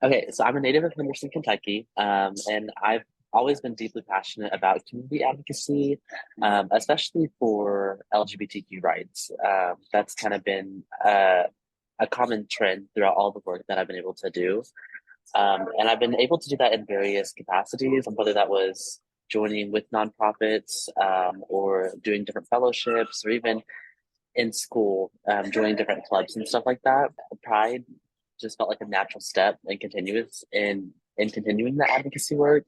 Okay, so I'm a native of Henderson, Kentucky, and I've always been deeply passionate about community advocacy, especially for LGBTQ rights. That's kind of been a common trend throughout all the work that I've been able to do. And I've been able to do that in various capacities, whether that was joining with nonprofits, or doing different fellowships, or even in school, joining different clubs and stuff like that. Pride just felt like a natural step and continuous in continuing the advocacy work,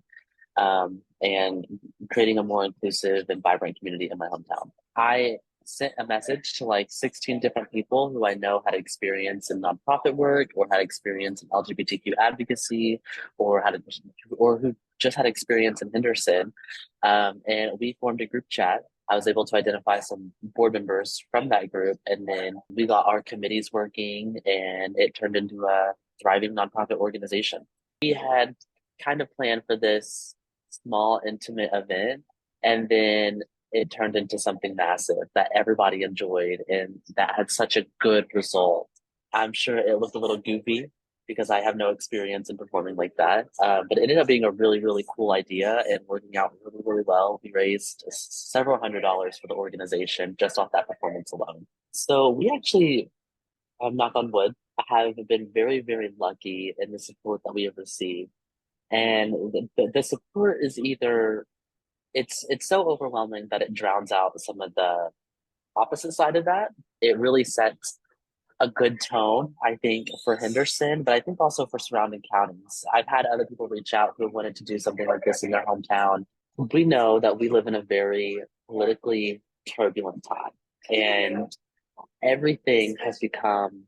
and creating a more inclusive and vibrant community in my hometown. I sent a message to like 16 different people who I know had experience in nonprofit work or had experience in LGBTQ advocacy or had or who just had experience in Henderson. And we formed a group chat. I was able to identify some board members from that group, and then we got our committees working, and it turned into a thriving nonprofit organization. We had kind of planned for this small, intimate event, and then it turned into something massive that everybody enjoyed and that had such a good result. I'm sure it looked a little goofy because I have no experience in performing like that. But it ended up being a really, really cool idea and working out really, really well. We raised several $100s for the organization just off that performance alone. So we actually, knock on wood, have been very, very lucky in the support that we have received. And the support is either it's so overwhelming that it drowns out some of the opposite side of that. It really sets a good tone, I think, for Henderson, but I think also for surrounding counties. I've had other people reach out who wanted to do something like this in their hometown. We know that we live in a very politically turbulent time, and everything has become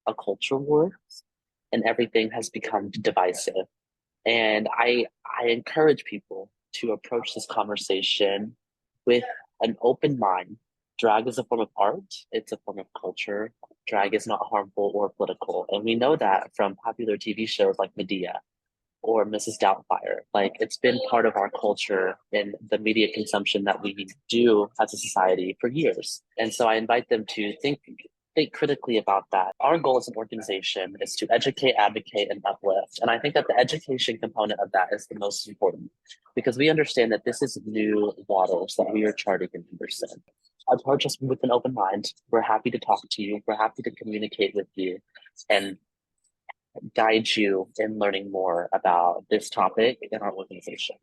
a culture war, and everything has become divisive. And I encourage people to approach this conversation with an open mind. Drag is a form of art, it's a form of culture. Drag is not harmful or political. And we know that from popular TV shows like Medea or Mrs. Doubtfire. Like it's been part of our culture and the media consumption that we do as a society for years. And so I invite them to think critically about that. Our goal as an organization is to educate, advocate, and uplift. And I think that the education component of that is the most important because we understand that this is new waters that we are charting in Henderson. Approach us with an open mind. We're happy to talk to you. We're happy to communicate with you and guide you in learning more about this topic in our organization.